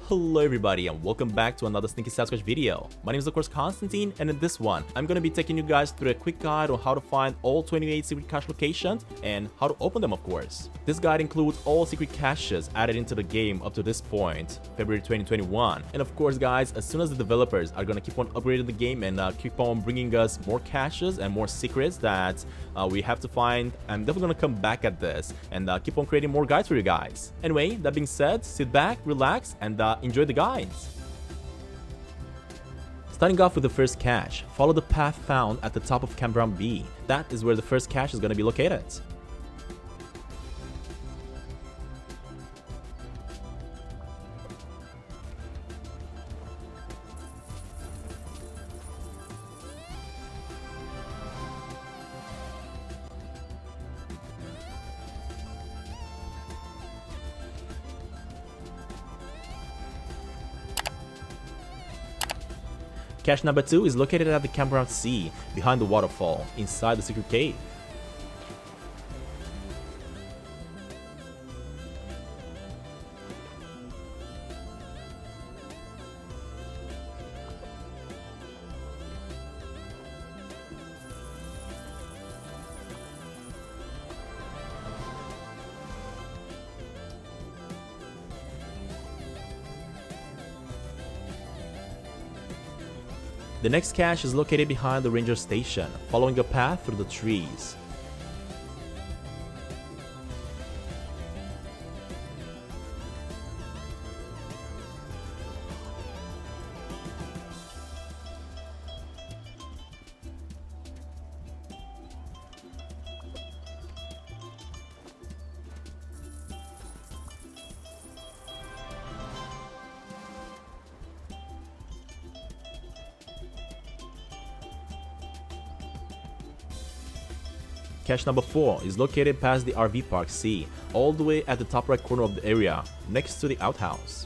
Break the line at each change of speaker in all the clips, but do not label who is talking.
Hello everybody and welcome back to another Stinky Sasquatch video. My name is of course Constantin, and in this one, I'm gonna be taking you guys through a quick guide on how to find all 28 secret cache locations and how to open them of course. This guide includes all secret caches added into the game up to this point, February 2021. And of course guys, as soon as the developers are gonna keep on upgrading the game and keep on bringing us more caches and more secrets that we have to find, I'm definitely gonna come back at this and keep on creating more guides for you guys. Anyway, that being said, sit back, relax, and enjoy the guides. Starting off with the first cache, follow the path found at the top of Campground B. That is where the first cache is going to be located. Cache number 2 is located at the Campground C, behind the waterfall, inside the secret cave. The next cache is located behind the ranger station, following a path through the trees. Cache number 4 is located past the RV Park C, all the way at the top right corner of the area, next to the outhouse.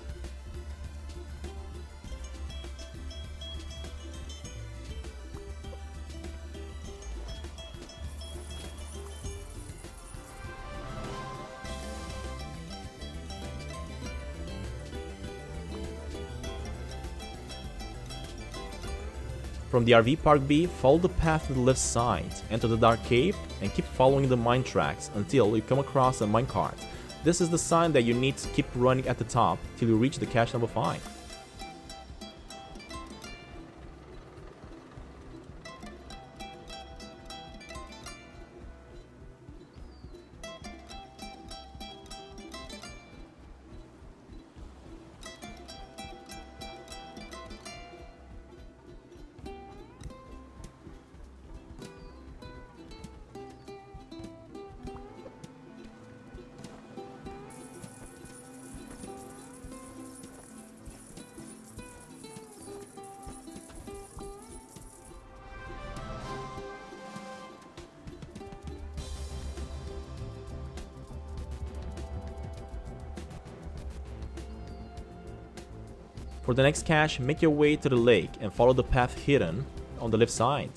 From the RV Park B, follow the path to the left side, enter the dark cave, and keep following the mine tracks until you come across a minecart. This is the sign that you need to keep running at the top till you reach the cache number 5. For the next cache, make your way to the lake and follow the path hidden on the left side.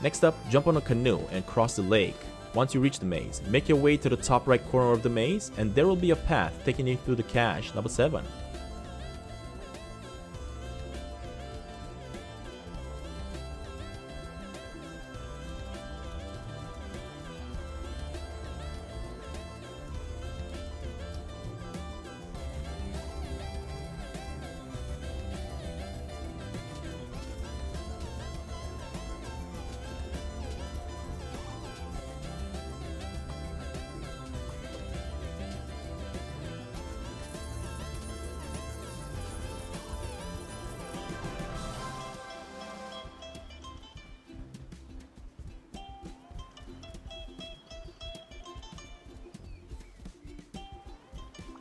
Next up, jump on a canoe and cross the lake. Once you reach the maze, make your way to the top right corner of the maze and there will be a path taking you through the cache number 7.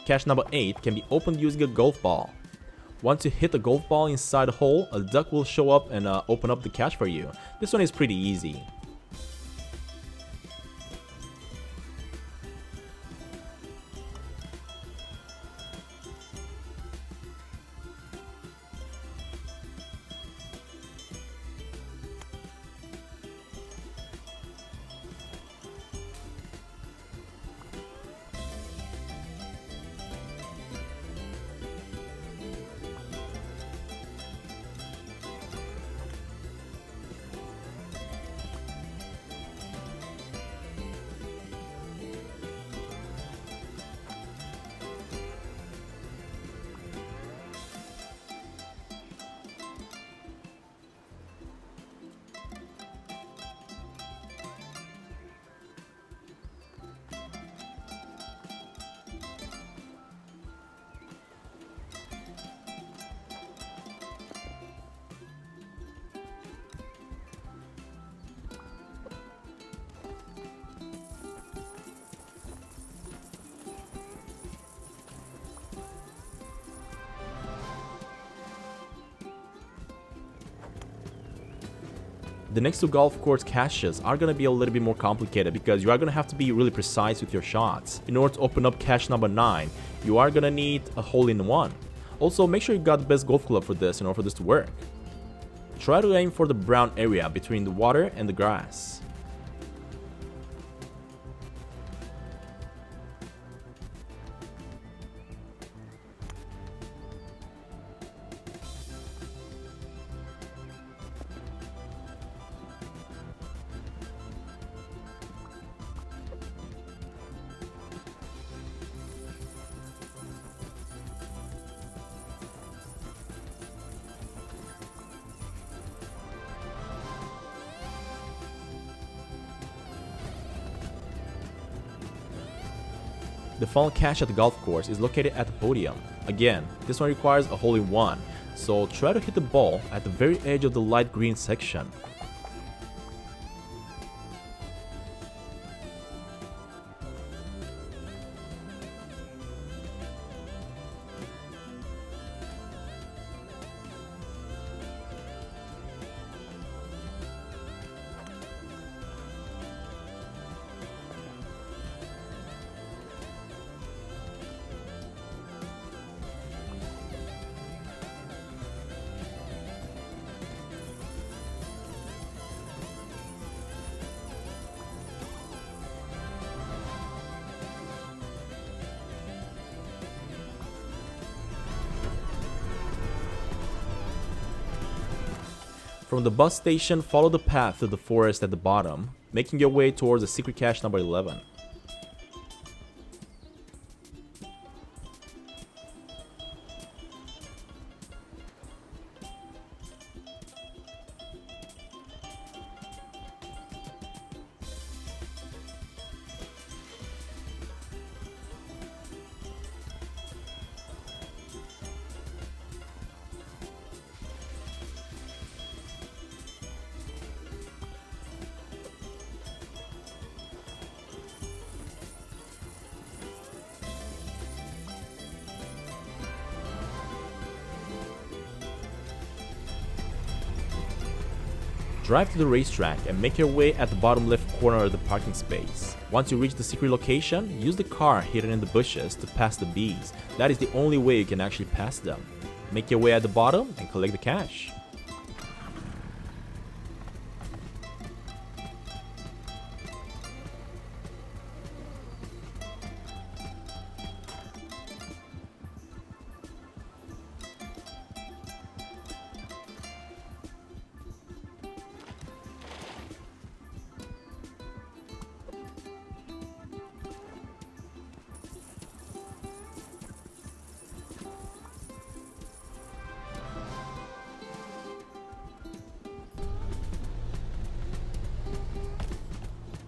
cache number 8 can be opened using a golf ball. Once you hit the golf ball inside the hole, a duck will show up and open up the cache for you. This one is pretty easy. The next two golf course caches are gonna be a little bit more complicated because you are gonna have to be really precise with your shots. In order to open up cache number 9, you are gonna need a hole-in-one. Also, make sure you got the best golf club for this in order for this to work. Try to aim for the brown area between the water and the grass. The final cache at the golf course is located at the podium. Again, this one requires a hole-in-one, so try to hit the ball at the very edge of the light green section. From the bus station, follow the path through the forest at the bottom, making your way towards the secret cache number 11. Drive to the racetrack and make your way at the bottom left corner of the parking space. Once you reach the secret location, use the car hidden in the bushes to pass the bees. That is the only way you can actually pass them. Make your way at the bottom and collect the cash.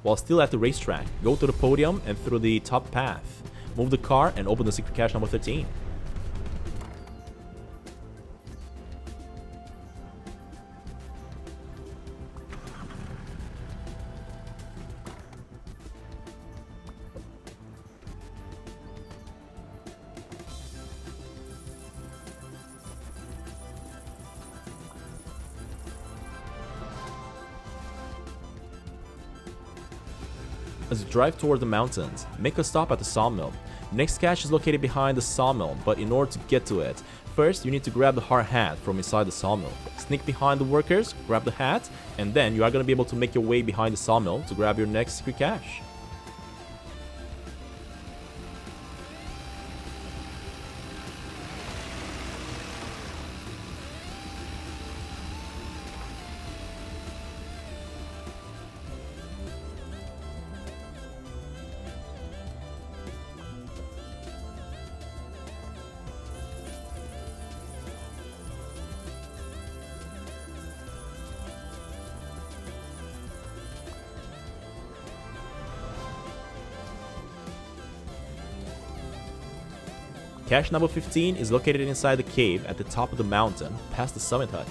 While still at the racetrack, go to the podium and through the top path. Move the car and open the secret cache number 13. As you drive toward the mountains, make a stop at the sawmill. Next cache is located behind the sawmill, but in order to get to it, first you need to grab the hard hat from inside the sawmill. Sneak behind the workers, grab the hat, and then you are going to be able to make your way behind the sawmill to grab your next secret cache. Cache number 15 is located inside the cave at the top of the mountain, past the summit hut.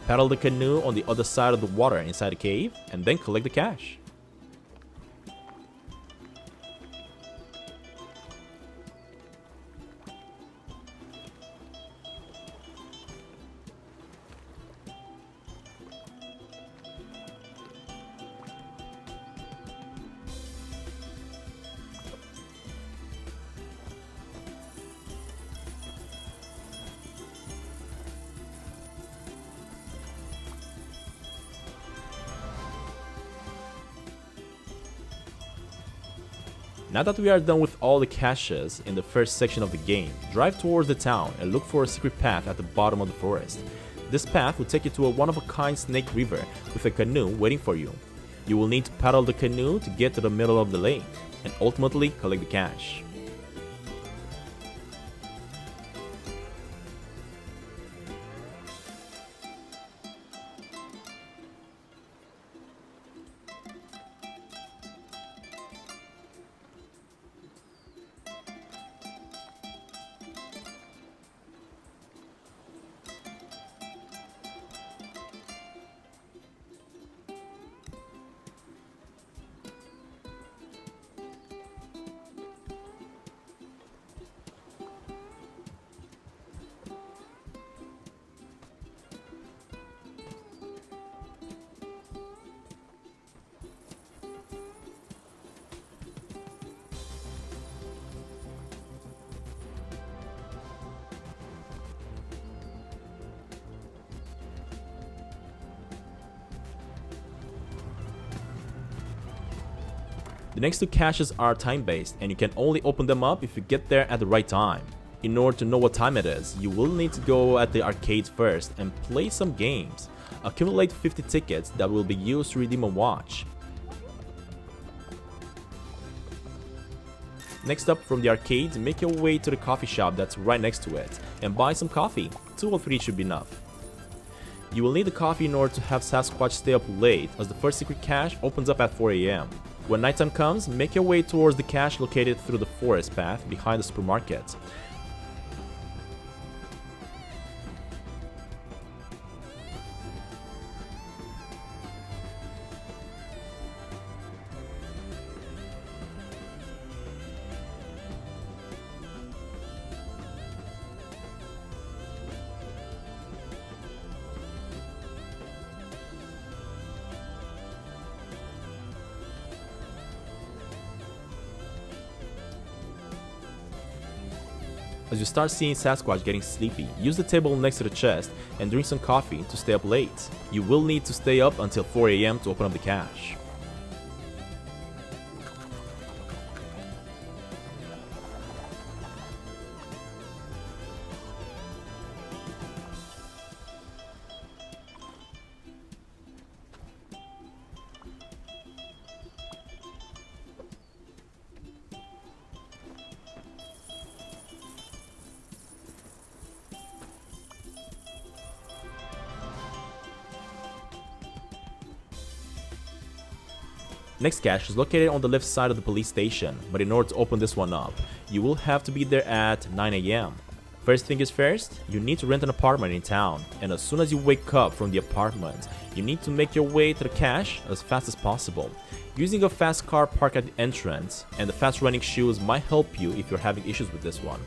Paddle the canoe on the other side of the water inside the cave, and then collect the cache. Now that we are done with all the caches in the first section of the game, drive towards the town and look for a secret path at the bottom of the forest. This path will take you to a one-of-a-kind snake river with a canoe waiting for you. You will need to paddle the canoe to get to the middle of the lake, and ultimately collect the cache. The next two caches are time-based, and you can only open them up if you get there at the right time. In order to know what time it is, you will need to go at the arcades first and play some games. Accumulate 50 tickets that will be used to redeem a watch. Next up from the arcades, make your way to the coffee shop that's right next to it and buy some coffee. 2 or 3 should be enough. You will need the coffee in order to have Sasquatch stay up late, as the first secret cache opens up at 4 AM. When nighttime comes, make your way towards the cache located through the forest path behind the supermarket. As you start seeing Sasquatch getting sleepy, use the table next to the chest and drink some coffee to stay up late. You will need to stay up until 4 AM to open up the cache. Next cache is located on the left side of the police station, but in order to open this one up, you will have to be there at 9 AM. First thing is first, you need to rent an apartment in town, and as soon as you wake up from the apartment, you need to make your way to the cache as fast as possible. Using a fast car parked at the entrance and the fast running shoes might help you if you're having issues with this one.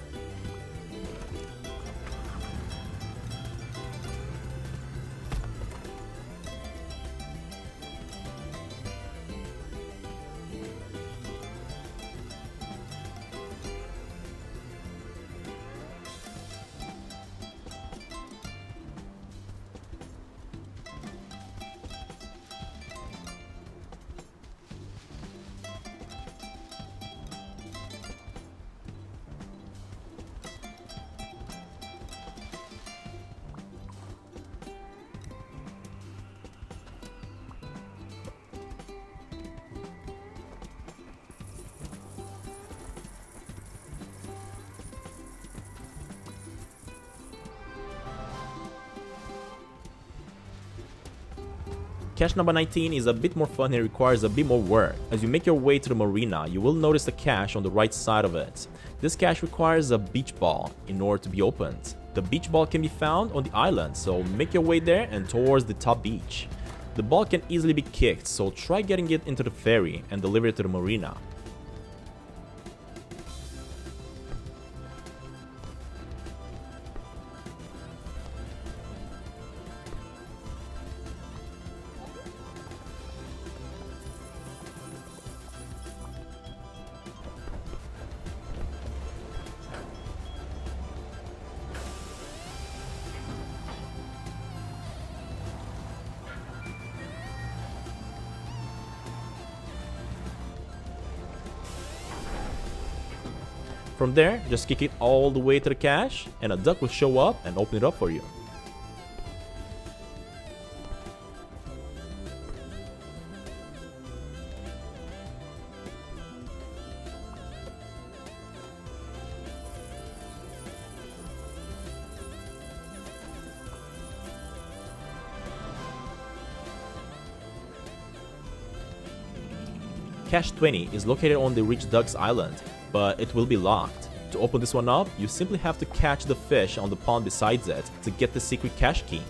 Cache number 19 is a bit more fun and requires a bit more work. As you make your way to the marina, you will notice the cache on the right side of it. This cache requires a beach ball in order to be opened. The beach ball can be found on the island, so make your way there and towards the top beach. The ball can easily be kicked, so try getting it into the ferry and deliver it to the marina. From there, just kick it all the way to the cache, and a duck will show up and open it up for you. Cache 20 is located on the Rich Ducks Island, but it will be locked. To open this one up, you simply have to catch the fish on the pond besides it to get the secret cache key.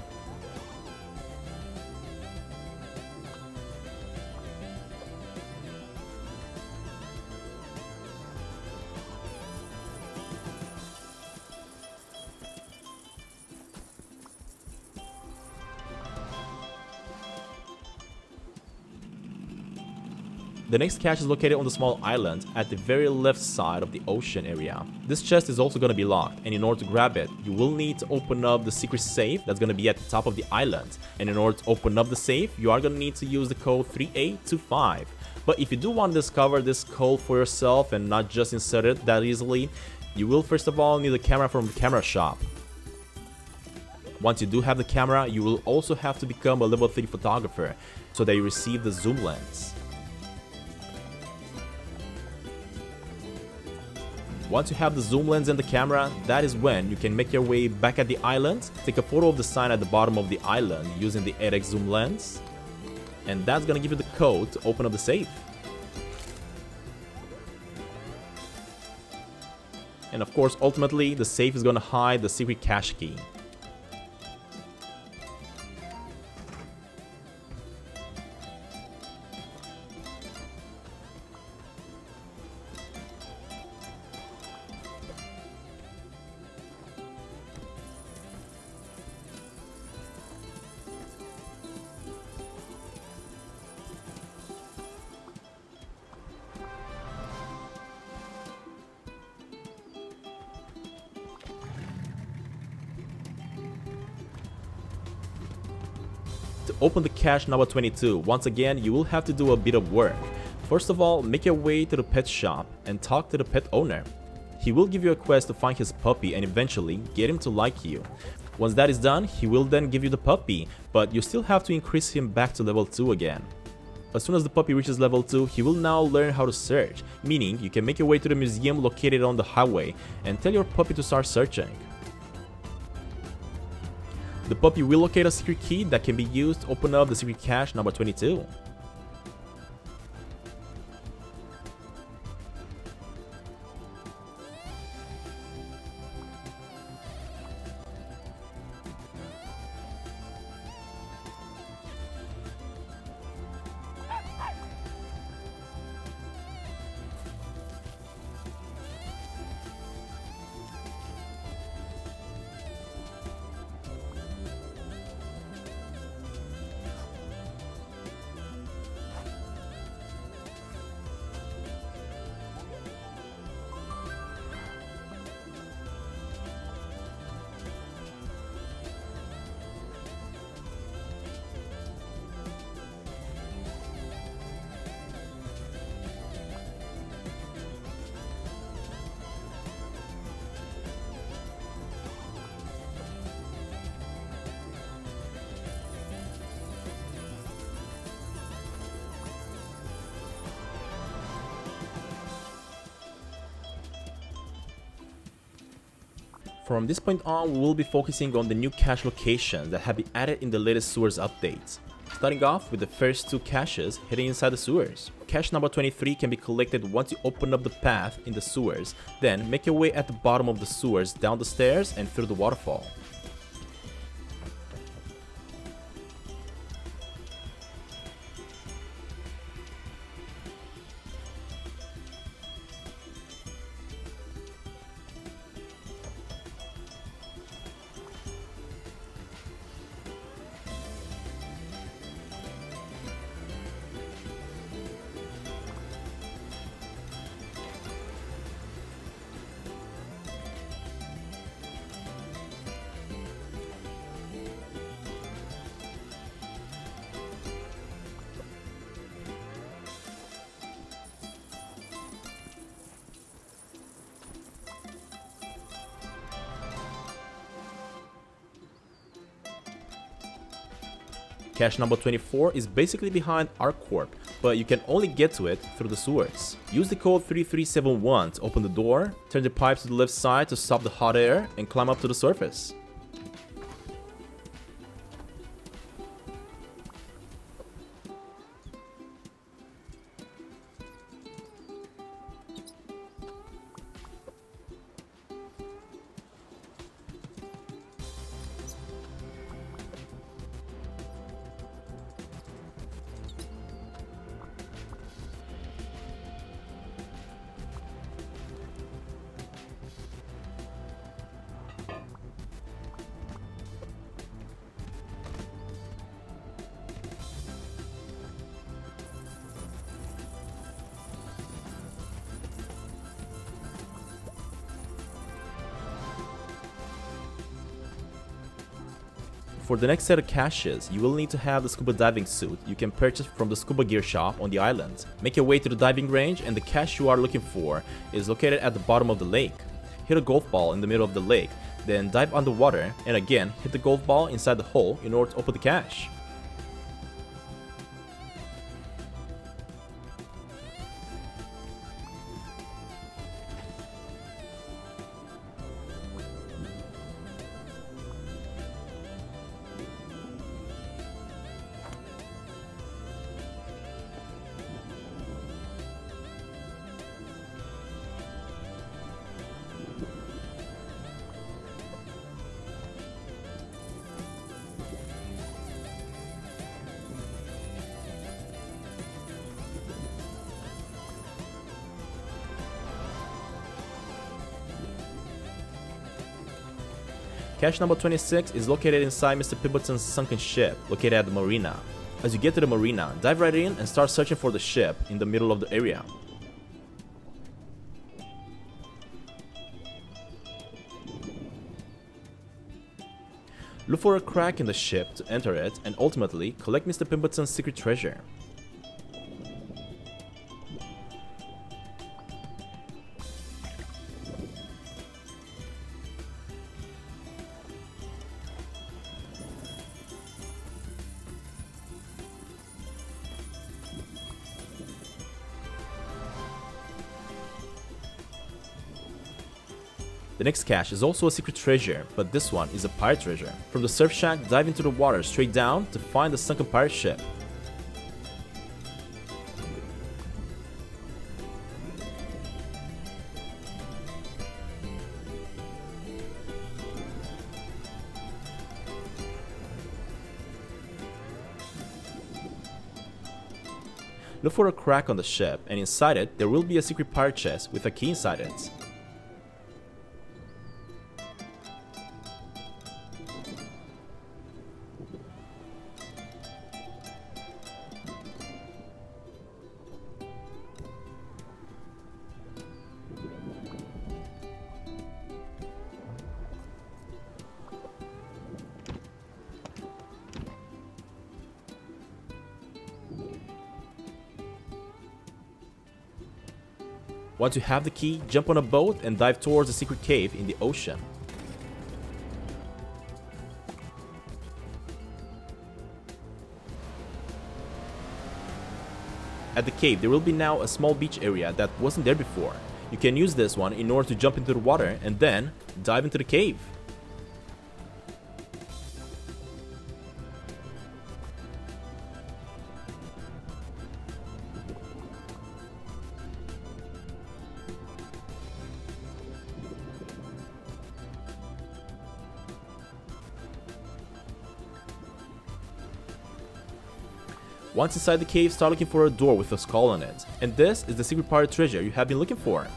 The next cache is located on the small island at the very left side of the ocean area. This chest is also going to be locked, and in order to grab it, you will need to open up the secret safe that's going to be at the top of the island. And in order to open up the safe, you are going to need to use the code 3825. But if you do want to discover this code for yourself and not just insert it that easily, you will first of all need a camera from the camera shop. Once you do have the camera, you will also have to become a level 3 photographer so that you receive the zoom lens. Once you have the zoom lens and the camera, that is when you can make your way back at the island, take a photo of the sign at the bottom of the island using the 8x zoom lens, and that's gonna give you the code to open up the safe. And of course, ultimately, the safe is gonna hide the secret cache key. To open the cache number 22, once again, you will have to do a bit of work. First of all, make your way to the pet shop and talk to the pet owner. He will give you a quest to find his puppy and eventually get him to like you. Once that is done, he will then give you the puppy, but you still have to increase him back to level 2 again. As soon as the puppy reaches level 2, he will now learn how to search, meaning you can make your way to the museum located on the highway and tell your puppy to start searching. The puppy will locate a secret key that can be used to open up the secret cache number 22. From this point on, we will be focusing on the new cache locations that have been added in the latest sewers update. Starting off with the first 2 caches hidden inside the sewers. Cache number 23 can be collected once you open up the path in the sewers, then make your way at the bottom of the sewers down the stairs and through the waterfall. Cache number 24 is basically behind ArcCorp, but you can only get to it through the sewers. Use the code 3371 to open the door, turn the pipes to the left side to stop the hot air, and climb up to the surface. For the next set of caches, you will need to have the scuba diving suit you can purchase from the scuba gear shop on the island. Make your way to the diving range, and the cache you are looking for is located at the bottom of the lake. Hit a golf ball in the middle of the lake, then dive underwater and again hit the golf ball inside the hole in order to open the cache. Cache number 26 is located inside Mr. Pemberton's sunken ship, located at the marina. As you get to the marina, dive right in and start searching for the ship in the middle of the area. Look for a crack in the ship to enter it and ultimately collect Mr. Pemberton's secret treasure. The next cache is also a secret treasure, but this one is a pirate treasure. From the surf shack, dive into the water straight down to find the sunken pirate ship. Look for a crack on the ship, and inside it there will be a secret pirate chest with a key inside it. Once you have the key, jump on a boat and dive towards the secret cave in the ocean. At the cave, there will be now a small beach area that wasn't there before. You can use this one in order to jump into the water and then dive into the cave. Once inside the cave, start looking for a door with a skull on it. And this is the secret pirate treasure you have been looking for.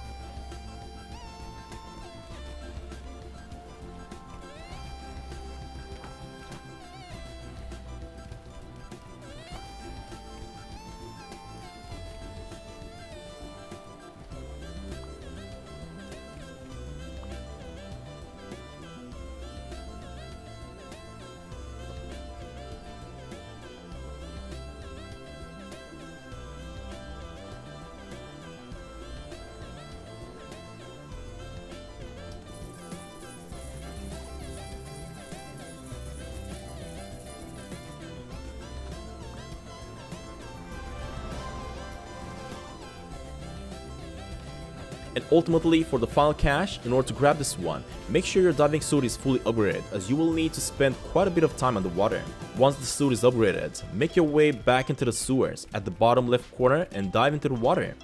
And ultimately, for the final cache, in order to grab this one, make sure your diving suit is fully upgraded, as you will need to spend quite a bit of time underwater. Once the suit is upgraded, make your way back into the sewers at the bottom left corner and dive into the water.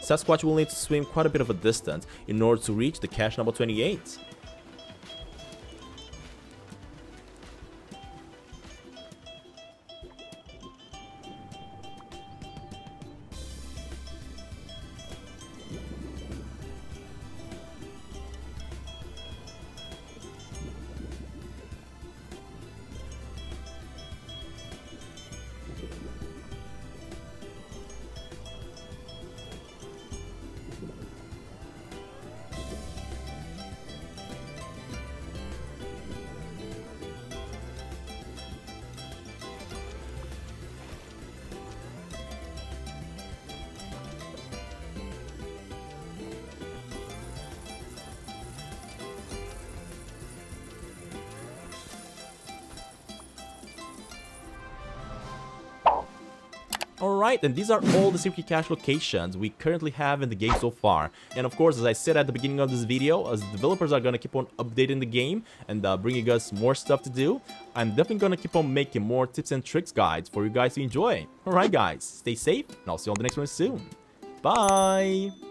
Sasquatch will need to swim quite a bit of a distance in order to reach the cache number 28. Alright, and these are all the secret cache locations we currently have in the game so far. And of course, as I said at the beginning of this video, as developers are gonna keep on updating the game and bringing us more stuff to do, I'm definitely gonna keep on making more tips and tricks guides for you guys to enjoy. Alright guys, stay safe, and I'll see you on the next one soon. Bye!